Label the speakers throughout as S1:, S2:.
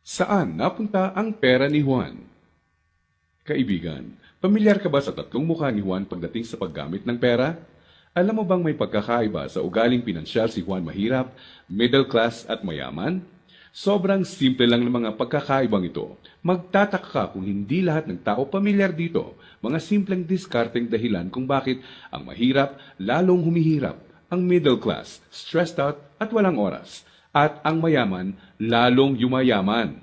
S1: Saan napunta ang pera ni Juan? Kaibigan, pamilyar ka ba sa tatlong mukha ni Juan pagdating sa paggamit ng pera? Alam mo bang may pagkakaiba sa ugaling pinansyal si Juan mahirap, middle class at mayaman? Sobrang simple lang ng mga pagkakaibang ito. Magtataka ka kung hindi lahat ng tao pamilyar dito. Mga simpleng diskarteng dahilan kung bakit ang mahirap lalong humihirap, ang middle class stressed out at walang oras, at ang mayaman lalong yumayaman.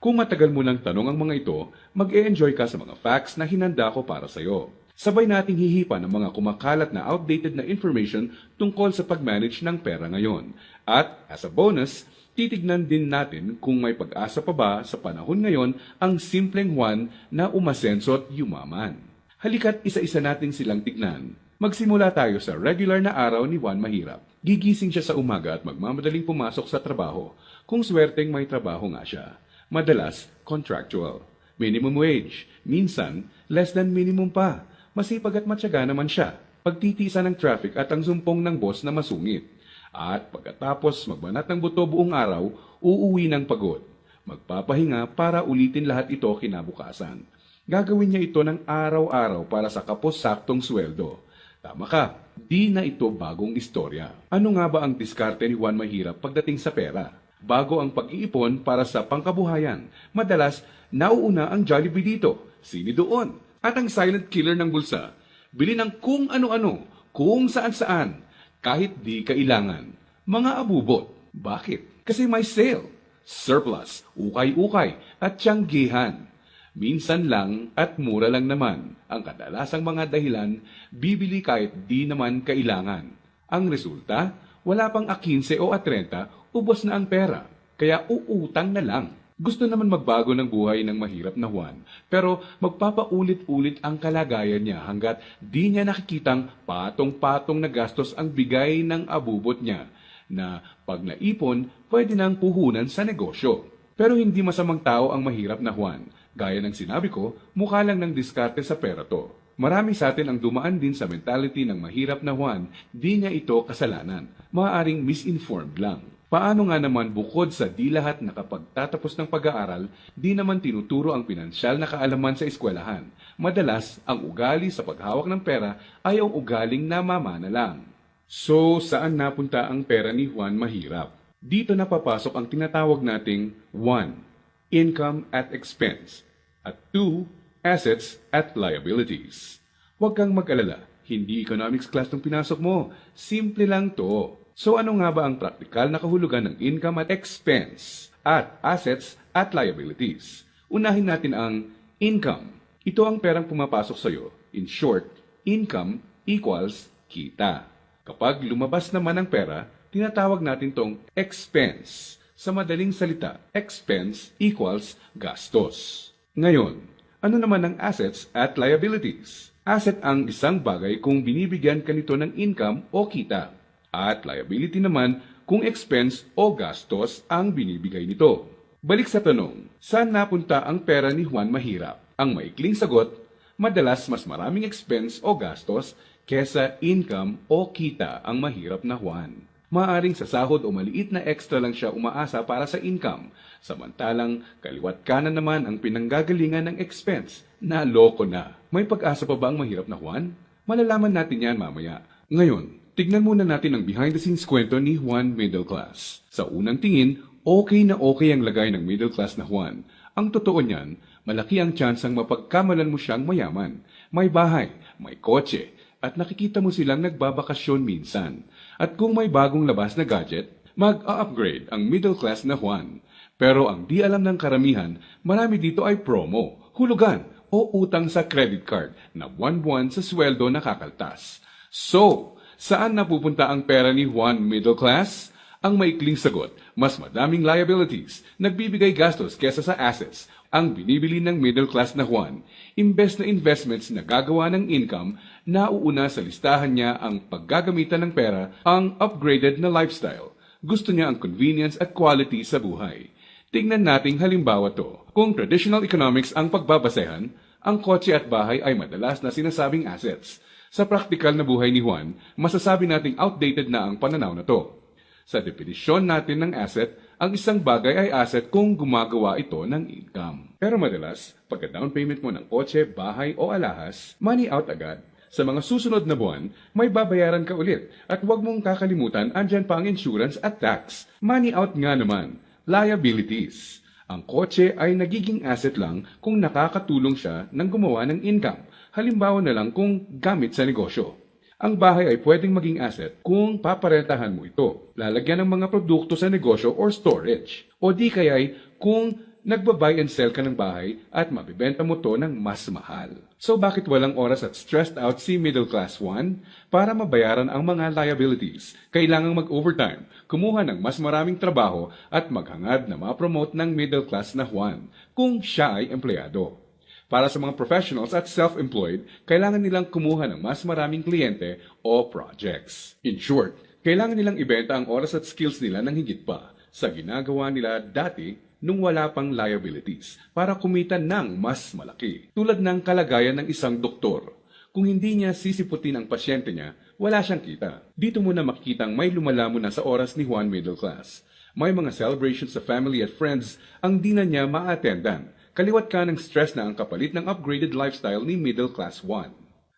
S1: Kung matagal mo nang tanong ang mga ito, mag-e-enjoy ka sa mga facts na hinanda ko para sa iyo. Sabay nating hihipan ng mga kumakalat na outdated na information tungkol sa pag-manage ng pera ngayon. At as a bonus, titignan din natin kung may pag-asa pa ba sa panahon ngayon ang simpleng Juan na umasenso at yumaman. Halika't isa-isa natin silang tignan. Magsimula tayo sa regular na araw ni Juan Mahirap. Gigising siya sa umaga at magmamadaling pumasok sa trabaho, kung swerteng may trabaho nga siya. Madalas, contractual. Minimum wage. Minsan, less than minimum pa. Masipag at matyaga naman siya. Pagtitiisa ng traffic at ang zumpong ng boss na masungit. At pagkatapos magbanat ng buto buong araw, uuwi ng pagod. Magpapahinga para ulitin lahat ito kinabukasan. Gagawin niya ito ng araw-araw para sa kapos-saktong sweldo. Tama ka, di na ito bagong istorya. Ano nga ba ang diskarte ni Juan Mahirap pagdating sa pera? Bago ang pag-iipon para sa pangkabuhayan, madalas nauuna ang Jollibee dito, sini doon, at ang silent killer ng bulsa. Bili ng kung ano-ano, kung saan-saan, kahit di kailangan. Mga abubot. Bakit? Kasi may sale, surplus, ukay-ukay, at tiyanggihan. Minsan lang at mura lang naman. Ang kadalasang mga dahilan, bibili kahit di naman kailangan. Ang resulta, wala pang A15 o A30, ubos na ang pera. Kaya uutang na lang. Gusto naman magbago ng buhay ng mahirap na Juan, pero magpapaulit-ulit ang kalagayan niya hanggat di niya nakikitang patong-patong na gastos ang bigay ng abubot niya, na pag naipon, pwede nang puhunan sa negosyo. Pero hindi masamang tao ang mahirap na Juan. Gaya ng sinabi ko, mukha lang ng diskarte sa pera to. Marami sa atin ang dumaan din sa mentality ng mahirap na Juan, di niya ito kasalanan. Maaaring misinformed lang. Paano nga naman bukod sa di lahat nakapagtatapos ng pag-aaral, di naman tinuturo ang pinansyal na kaalaman sa eskwelahan. Madalas, ang ugali sa paghawak ng pera ay ang ugaling namamana lang. So, saan napunta ang pera ni Juan Mahirap? Dito na papasok ang tinatawag nating 1. Income at expense, at 2. Assets at liabilities. Huwag kang mag-alala, hindi economics class ng pinasok mo. Simple lang to. So ano nga ba ang praktikal na kahulugan ng income at expense at assets at liabilities? Unahin natin ang income. Ito ang perang pumapasok sa iyo. In short, income equals kita. Kapag lumabas naman ang pera, tinatawag natin tong expense. Sa madaling salita, expense equals gastos. Ngayon, ano naman ang assets at liabilities? Asset ang isang bagay kung binibigyan ka nito ng income o kita. At liability naman kung expense o gastos ang binibigay nito. Balik sa tanong, saan napunta ang pera ni Juan Mahirap? Ang maikling sagot, madalas mas maraming expense o gastos kesa income o kita ang mahirap na Juan. Maaring sa sahod o maliit na extra lang siya umaasa para sa income, samantalang kaliwat kanan naman ang pinanggagalingan ng expense. Naloko na. May pag-asa pa ba ang mahirap na Juan? Malalaman natin yan mamaya. Ngayon, tignan muna natin ang behind-the-scenes kwento ni Juan Middle Class. Sa unang tingin, okay na okay ang lagay ng middle class na Juan. Ang totoo niyan, malaki ang tsansang mapagkamalan mo siyang mayaman. May bahay, may kotse, at nakikita mo silang nagbabakasyon minsan. At kung may bagong labas na gadget, mag-a-upgrade ang middle class na Juan. Pero ang di alam ng karamihan, marami dito ay promo, hulugan o utang sa credit card na buwan-buwan sa sweldo nakakaltas. So, saan napupunta ang pera ni Juan Middle Class? Ang maikling sagot, mas madaming liabilities, nagbibigay gastos kesa sa assets, ang binibili ng middle class na Juan. Imbes na investments na gagawa ng income, nauuna sa listahan niya ang paggagamitan ng pera, ang upgraded na lifestyle. Gusto niya ang convenience at quality sa buhay. Tingnan nating halimbawa to. Kung traditional economics ang pagbabasehan, ang kotse at bahay ay madalas na sinasabing assets. Sa praktikal na buhay ni Juan, masasabi nating outdated na ang pananaw na to. Sa definisyon natin ng asset, ang isang bagay ay asset kung gumagawa ito ng income. Pero madalas, pagka down payment mo ng kotse, bahay o alahas, money out agad. Sa mga susunod na buwan, may babayaran ka ulit at huwag mong kakalimutan andyan pa ang insurance at tax. Money out nga naman, liabilities. Ang kotse ay nagiging asset lang kung nakakatulong siya ng gumawa ng income. Halimbawa na lang kung gamit sa negosyo. Ang bahay ay pwedeng maging asset kung paparentahan mo ito, lalagyan ng mga produkto sa negosyo or storage. O di kaya'y kung nagba-buy and sell ka ng bahay at mabibenta mo to ng mas mahal. So bakit walang oras at stressed out si Middle Class 1? Para mabayaran ang mga liabilities, kailangang mag-overtime, kumuha ng mas maraming trabaho at maghangad na ma-promote ng middle class na Juan kung siya ay empleyado. Para sa mga professionals at self-employed, kailangan nilang kumuha ng mas maraming kliyente o projects. In short, kailangan nilang ibenta ang oras at skills nila ng higit pa sa ginagawa nila dati nung wala pang liabilities para kumita ng mas malaki. Tulad ng kalagayan ng isang doktor. Kung hindi niya sisiputin ang pasyente niya, wala siyang kita. Dito mo na makikitang may lumalamon na sa oras ni Juan Middle Class. May mga celebrations sa family at friends ang di na niya ma-attendan. Kaliwat ka ng stress na ang kapalit ng upgraded lifestyle ni Middle Class 1.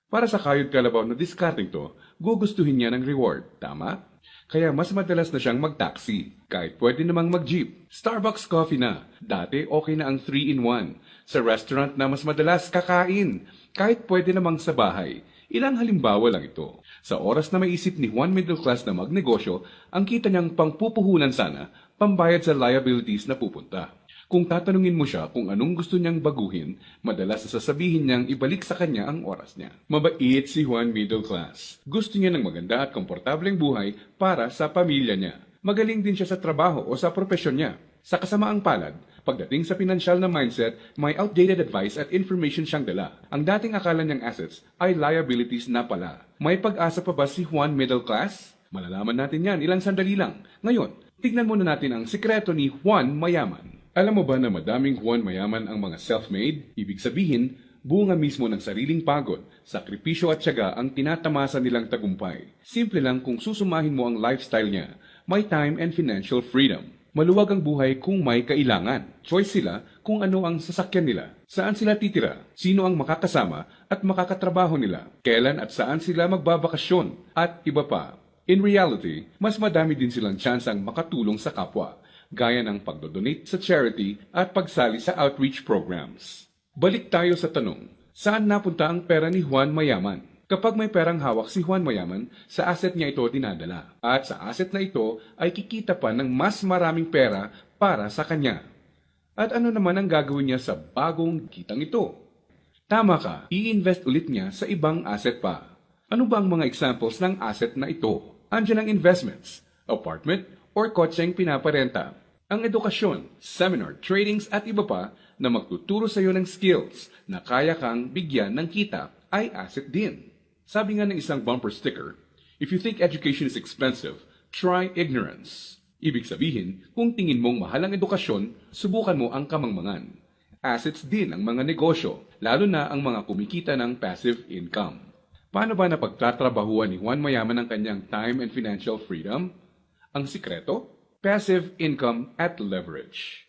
S1: Para sa kayod kalabaw na discarding to, gugustuhin niya ng reward, tama? Kaya mas madalas na siyang mag-taxi, kahit pwede namang mag-jeep. Starbucks coffee na, dati okay na ang 3-in-1. Sa restaurant na mas madalas kakain, kahit pwede namang sa bahay. Ilang halimbawa lang ito. Sa oras na maisip ni Juan Middle Class na magnegosyo, ang kita niyang pangpupuhunan sana, pambayad sa liabilities na pupunta. Kung tatanungin mo siya kung anong gusto niyang baguhin, madalas sasabihin niyang ibalik sa kanya ang oras niya. Mabait si Juan Middle Class. Gusto niya ng maganda at komportableng buhay para sa pamilya niya. Magaling din siya sa trabaho o sa propesyon niya. Sa kasamaang palad, pagdating sa pinansyal na mindset, may outdated advice at information siyang dala. Ang dating akala niyang assets ay liabilities na pala. May pag-asa pa ba si Juan Middle Class? Malalaman natin yan ilang sandali lang. Ngayon, tignan muna natin ang sikreto ni Juan Mayaman. Alam mo ba na madaming Juan Mayaman ang mga self-made? Ibig sabihin, bunga mismo ng sariling pagod, sakripisyo at tiyaga ang tinatamasa nilang tagumpay. Simple lang kung susumahin mo ang lifestyle niya, may time and financial freedom. Maluwag ang buhay kung may kailangan. Choice sila kung ano ang sasakyan nila, saan sila titira, sino ang makakasama at makakatrabaho nila, kailan at saan sila magbabakasyon, at iba pa. In reality, mas madami din silang tsansang makatulong sa kapwa, gaya ng pagdodonate sa charity at pagsali sa outreach programs. Balik tayo sa tanong, saan napunta ang pera ni Juan Mayaman? Kapag may perang hawak si Juan Mayaman, sa asset niya ito dinadala. At sa asset na ito ay kikita pa ng mas maraming pera para sa kanya. At ano naman ang gagawin niya sa bagong kitang ito? Tama ka, i-invest ulit niya sa ibang asset pa. Ano ba ang mga examples ng asset na ito? Andiyan ang investments, apartment, or kotseng pinaparenta, ang edukasyon, seminar, tradings at iba pa na magtuturo sa iyo ng skills na kaya kang bigyan ng kita ay asset din. Sabi nga ng isang bumper sticker, if you think education is expensive, try ignorance. Ibig sabihin, kung tingin mong mahal ang edukasyon, subukan mo ang kamangmangan. Assets din ang mga negosyo, lalo na ang mga kumikita ng passive income. Paano ba napagtatrabahuan ni Juan Mayaman ang kanyang time and financial freedom? Ang sikreto? Passive income at leverage.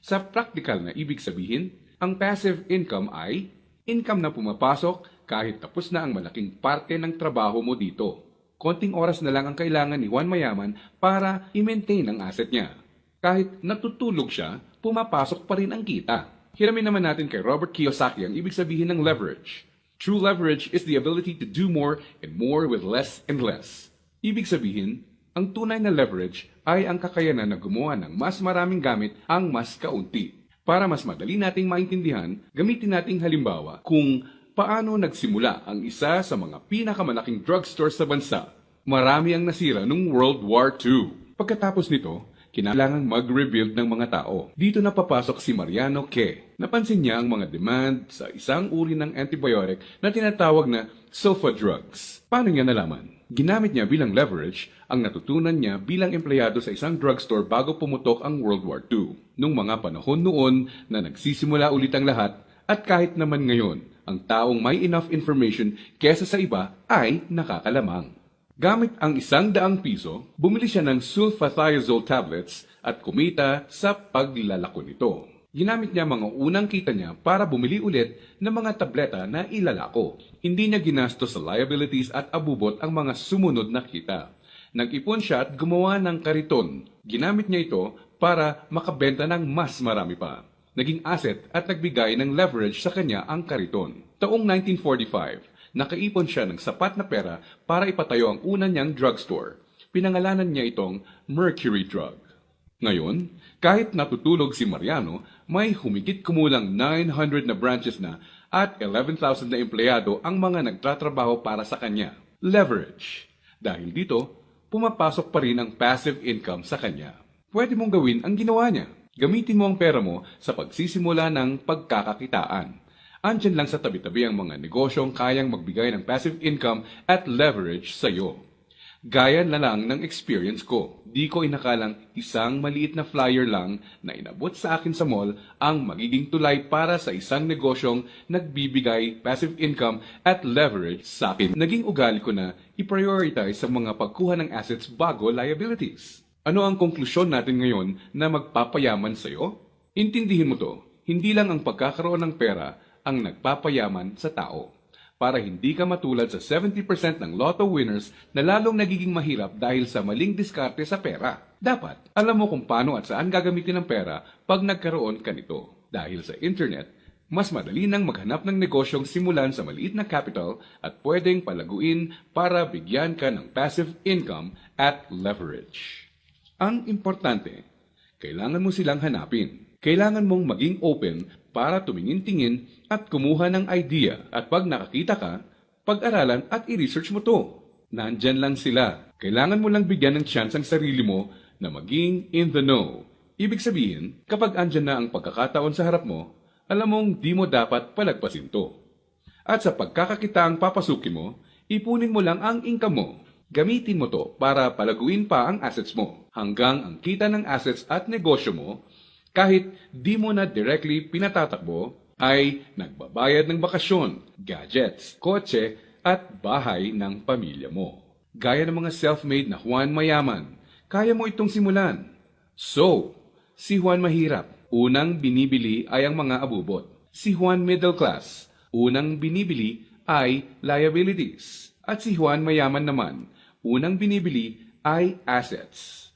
S1: Sa practical na ibig sabihin, ang passive income ay income na pumapasok kahit tapos na ang malaking parte ng trabaho mo dito. Konting oras na lang ang kailangan ni Juan Mayaman para i-maintain ang asset niya. Kahit natutulog siya, pumapasok pa rin ang kita. Hiramin naman natin kay Robert Kiyosaki ang ibig sabihin ng leverage. True leverage is the ability to do more and more with less and less. Ibig sabihin, ang tunay na leverage ay ang kakayanan na gumawa ng mas maraming gamit ang mas kaunti. Para mas madali nating maintindihan, gamitin nating halimbawa kung paano nagsimula ang isa sa mga pinakamalaking drugstore sa bansa. Marami ang nasira noong World War II. Pagkatapos nito, kinailangang mag-rebuild ng mga tao. Dito na papasok si Mariano K. Napansin niya ang mga demand sa isang uri ng antibiotic na tinatawag na sulfa drugs. Paano niya nalaman? Ginamit niya bilang leverage ang natutunan niya bilang empleyado sa isang drugstore bago pumutok ang World War II. Nung mga panahon noon na nagsisimula ulit ang lahat at kahit naman ngayon, ang taong may enough information kesa sa iba ay nakakalamang. Gamit ang 100 piso, bumili siya ng sulfathiazole tablets at kumita sa paglalako nito. Ginamit niya mga unang kita niya para bumili ulit ng mga tableta na ilalako. Hindi niya ginastos sa liabilities at abubot ang mga sumunod na kita. Nag-ipon siya at gumawa ng kariton. Ginamit niya ito para makabenta ng mas marami pa. Naging asset at nagbigay ng leverage sa kanya ang kariton. Taong 1945, nakaipon siya ng sapat na pera para ipatayo ang una niyang drugstore. Pinangalanan niya itong Mercury Drug. Ngayon, kahit natutulog si Mariano, may humigit kumulang 900 na branches na at 11,000 na empleyado ang mga nagtatrabaho para sa kanya. Leverage. Dahil dito, pumapasok pa rin ang passive income sa kanya. Pwede mong gawin ang ginawa niya. Gamitin mo ang pera mo sa pagsisimula ng pagkakakitaan. Andyan lang sa tabi-tabi ang mga negosyong kayang magbigay ng passive income at leverage sa iyo. Gaya na lang ng experience ko. Di ko inakalang isang maliit na flyer lang na inabot sa akin sa mall ang magiging tulay para sa isang negosyong nagbibigay passive income at leverage sa akin. Naging ugali ko na i-prioritize sa mga pagkuha ng assets bago liabilities. Ano ang konklusyon natin ngayon na magpapayaman sa iyo? Intindihin mo to, hindi lang ang pagkakaroon ng pera ang nagpapayaman sa tao. Para hindi ka matulad sa 70% ng lotto winners na lalong nagiging mahirap dahil sa maling diskarte sa pera. Dapat, alam mo kung paano at saan gagamitin ang pera pag nagkaroon ka nito. Dahil sa internet, mas madali nang maghanap ng negosyong simulan sa maliit na capital at pwedeng palaguin para bigyan ka ng passive income at leverage. Ang importante, kailangan mo silang hanapin. Kailangan mong maging open para tumingin-tingin at kumuha ng idea at pag nakakita ka, pag-aralan at i-research mo to. Nandyan lang sila. Kailangan mo lang bigyan ng chance ang sarili mo na maging in the know. Ibig sabihin, kapag andyan na ang pagkakataon sa harap mo, alam mong di mo dapat palagpasin to. At sa pagkakakitaang papasukin mo, ipunin mo lang ang income mo. Gamitin mo to para palaguin pa ang assets mo hanggang ang kita ng assets at negosyo mo kahit di mo na directly pinatatakbo ay nagbabayad ng bakasyon, gadgets, kotse at bahay ng pamilya mo. Gaya ng mga self-made na Juan Mayaman, kaya mo itong simulan. So, si Juan Mahirap, unang binibili ay ang mga abubot. Si Juan Middle Class, unang binibili ay liabilities. At si Juan Mayaman naman, unang binibili ay assets.